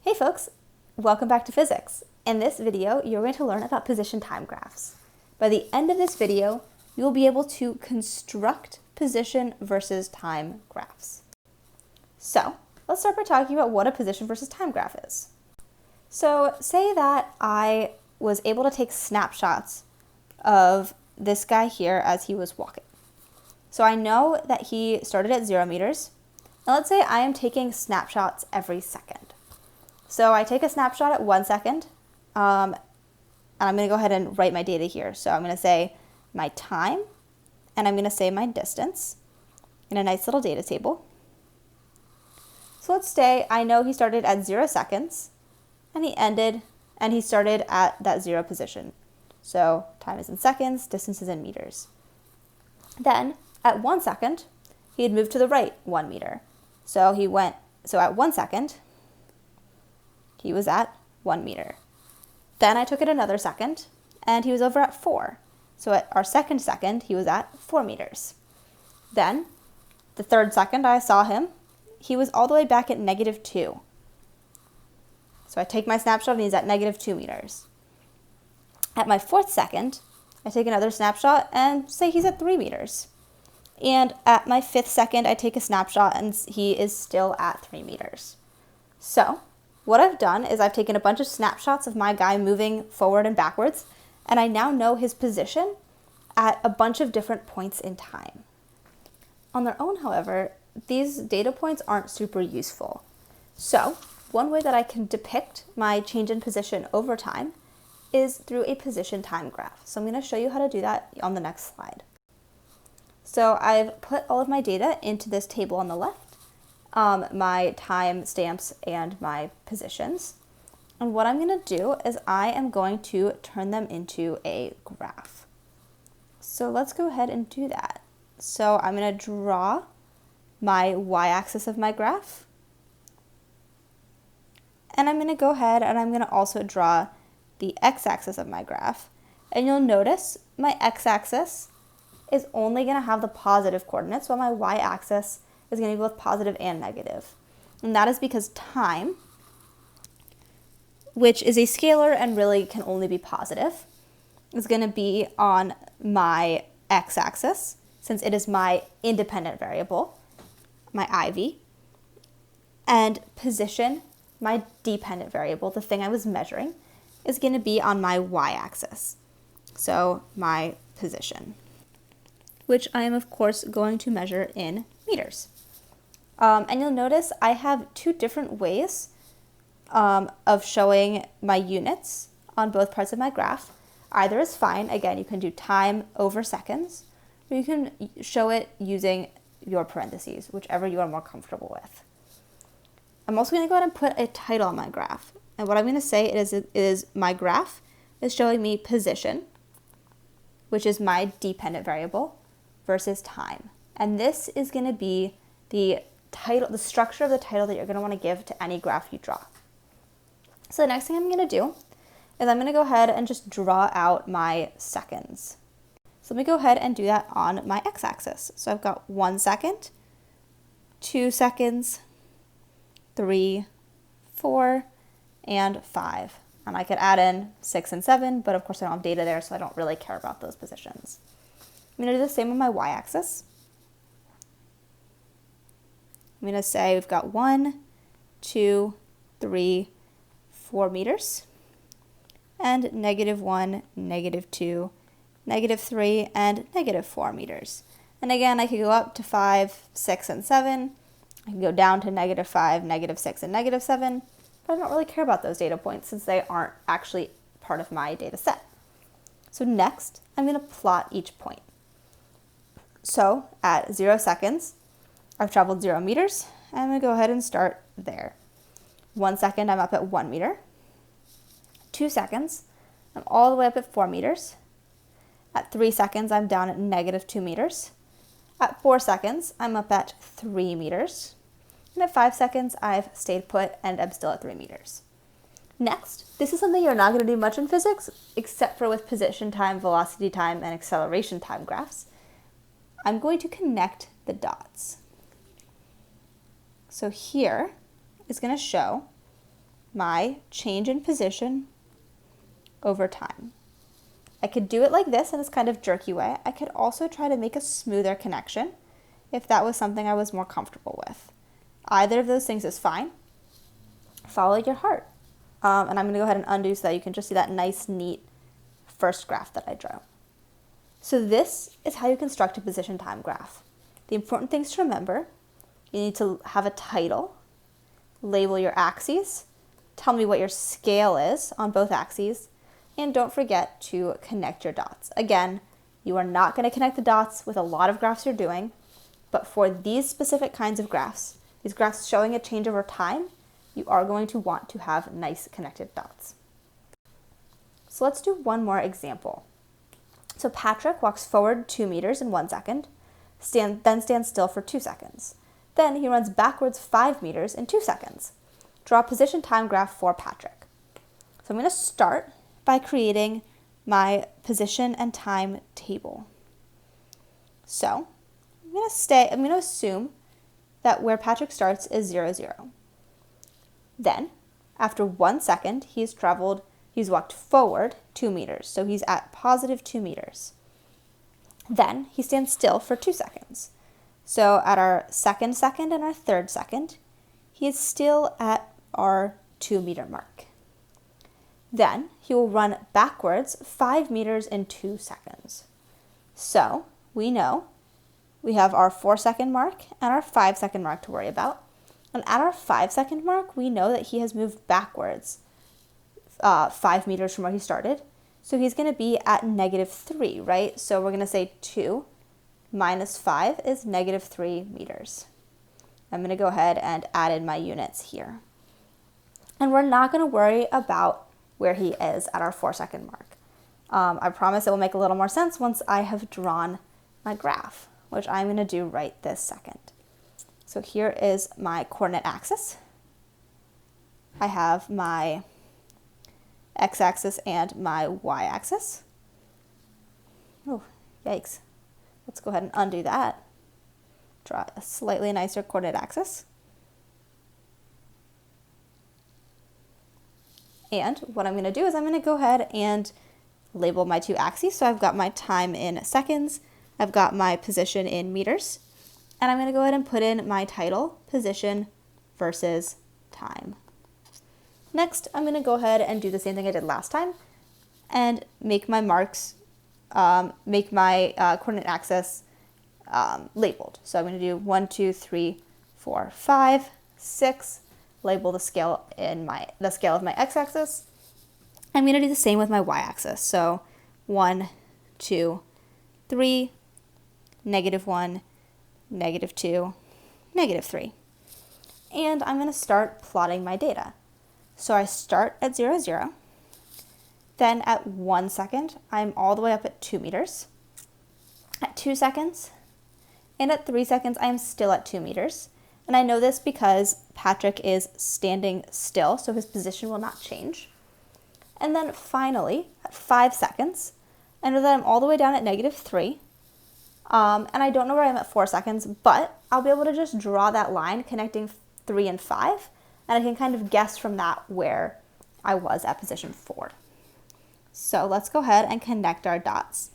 Hey folks, welcome back to physics. In this video, you're going to learn about position time graphs. By the end of this video, you'll be able to construct position versus time graphs. So let's start by talking about what a position versus time graph is. So say that I was able to take snapshots of this guy here as he was walking. So I know that he started at 0 meters. And let's say I am taking snapshots every second. So I take a snapshot at 1 second, and I'm going to go ahead and write my data here. So I'm going to say my time, and I'm going to say my distance in a nice little data table. So let's say I know he started at 0 seconds, and he started at that 0 position. So time is in seconds, distance is in meters. Then at 1 second, he had moved to the right 1 meter. So at 1 second, he was at 1 meter. Then I took it another second, and he was over at 4. So at our second, he was at 4 meters. Then, the third second I saw him, he was all the way back at -2. So I take my snapshot, and he's at -2 meters. At my fourth second, I take another snapshot, and say he's at 3 meters. And at my fifth second, I take a snapshot, and he is still at 3 meters. So what I've done is I've taken a bunch of snapshots of my guy moving forward and backwards, and I now know his position at a bunch of different points in time. On their own, however, these data points aren't super useful. So one way that I can depict my change in position over time is through a position time graph. So I'm going to show you how to do that on the next slide. So I've put all of my data into this table on the left. My time stamps and my positions. And what I'm going to do is I am going to turn them into a graph. So let's go ahead and do that. So I'm going to draw my y-axis of my graph. And I'm going to go ahead and I'm going to also draw the x-axis of my graph. And you'll notice my x-axis is only going to have the positive coordinates, while my y-axis is going to be both positive and negative. And that is because time, which is a scalar and really can only be positive, is going to be on my x-axis, since it is my independent variable, my IV, and position, my dependent variable, the thing I was measuring, is going to be on my y-axis, so my position, which I am of course going to measure in meters. And you'll notice I have two different ways of showing my units on both parts of my graph. Either is fine. Again, you can do time over seconds, or you can show it using your parentheses, whichever you are more comfortable with. I'm also going to go ahead and put a title on my graph. And what I'm going to say is my graph is showing me position, which is my dependent variable, versus time. And this is going to be the structure of the title that you're going to want to give to any graph you draw. So the next thing I'm going to do is I'm going to go ahead and just draw out my seconds. So let me go ahead and do that on my x-axis. So I've got 1 second, 2 seconds, 3, 4, and 5. And I could add in 6 and 7, but of course I don't have data there, so I don't really care about those positions. I'm going to do the same on my y-axis. I'm going to say we've got 1, 2, 3, 4 meters, and -1, -2, -3, and -4 meters. And again, I could go up to 5, 6, and 7. I can go down to -5, -6, and -7, but I don't really care about those data points since they aren't actually part of my data set. So next, I'm going to plot each point. So at 0 seconds, I've traveled 0 meters, and I'm going to go ahead and start there. 1 second, I'm up at 1 meter. 2 seconds, I'm all the way up at 4 meters. At 3 seconds, I'm down at -2 meters. At 4 seconds, I'm up at 3 meters. And at 5 seconds, I've stayed put and I'm still at 3 meters. Next, this is something you're not going to do much in physics, except for with position time, velocity time, and acceleration time graphs. I'm going to connect the dots. So here is going to show my change in position over time. I could do it like this in this kind of jerky way. I could also try to make a smoother connection if that was something I was more comfortable with. Either of those things is fine. Follow your heart. And I'm going to go ahead and undo so that you can just see that nice, neat first graph that I drew. So this is how you construct a position time graph. The important things to remember: you need to have a title, label your axes, tell me what your scale is on both axes, and don't forget to connect your dots. Again, you are not going to connect the dots with a lot of graphs you're doing, but for these specific kinds of graphs, these graphs showing a change over time, you are going to want to have nice connected dots. So let's do one more example. So Patrick walks forward 2 meters in 1 second, then stands still for 2 seconds. Then he runs backwards 5 meters in 2 seconds. Draw a position time graph for Patrick. So I'm going to start by creating my position and time table. So I'm going to assume that where Patrick starts is 0, 0. Then, after 1 second, he's walked forward 2 meters. So he's at positive 2 meters. Then he stands still for 2 seconds. So at our second and our third second, he is still at our 2 meter mark. Then he will run backwards 5 meters in 2 seconds. So we know we have our 4 second mark and our 5 second mark to worry about. And at our 5 second mark, we know that he has moved backwards 5 meters from where he started. So he's going to be at -3, right? So we're going to say 2 minus 5 is -3 meters. I'm going to go ahead and add in my units here. And we're not going to worry about where he is at our 4 second mark. I promise it will make a little more sense once I have drawn my graph, which I'm going to do right this second. So here is my coordinate axis. I have my x-axis and my y-axis. Oh, yikes. Let's go ahead and undo that. Draw a slightly nicer coordinate axis. And what I'm going to do is I'm going to go ahead and label my 2 axes. So I've got my time in seconds, I've got my position in meters, and I'm going to go ahead and put in my title, position versus time. Next, I'm going to go ahead and do the same thing I did last time and make my marks, make my coordinate axis labeled. So I'm going to do 1, 2, 3, 4, 5, 6, label the scale of my x-axis. I'm going to do the same with my y-axis. So 1, 2, 3, -1, -2, -3. And I'm going to start plotting my data. So I start at 0, 0. Then at 1 second, I'm all the way up at 2 meters. At 2 seconds, and at 3 seconds, I am still at 2 meters. And I know this because Patrick is standing still, so his position will not change. And then finally, at 5 seconds, I know that I'm all the way down at -3. And I don't know where I'm at 4 seconds, but I'll be able to just draw that line connecting 3 and 5, and I can kind of guess from that where I was at position 4. So let's go ahead and connect our dots.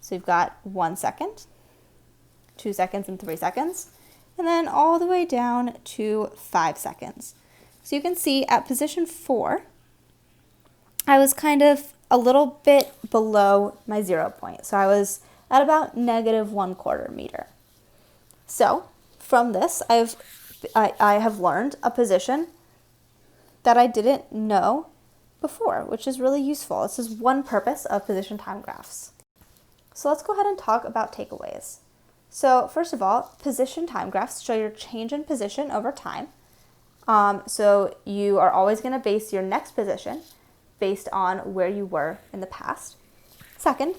So we've got 1 second, 2 seconds, and 3 seconds, and then all the way down to 5 seconds. So you can see at position 4, I was kind of a little bit below my 0 point. So I was at about -1/4 meter. So from this, I have learned a position that I didn't know before, which is really useful. This is one purpose of position time graphs. So let's go ahead and talk about takeaways. So first of all, position time graphs show your change in position over time. So you are always going to base your next position based on where you were in the past. Second,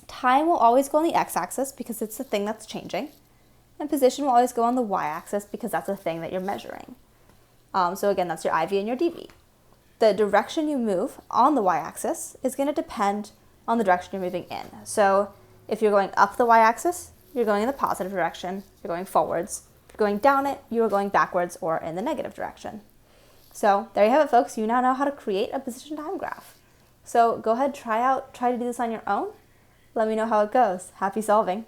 time will always go on the x-axis because it's the thing that's changing. And position will always go on the y-axis because that's the thing that you're measuring. So again, that's your IV and your DV. The direction you move on the y-axis is going to depend on the direction you're moving in. So if you're going up the y-axis, you're going in the positive direction, you're going forwards. If you're going down it, you are going backwards or in the negative direction. So there you have it, folks. You now know how to create a position time graph. So go ahead, try to do this on your own. Let me know how it goes. Happy solving.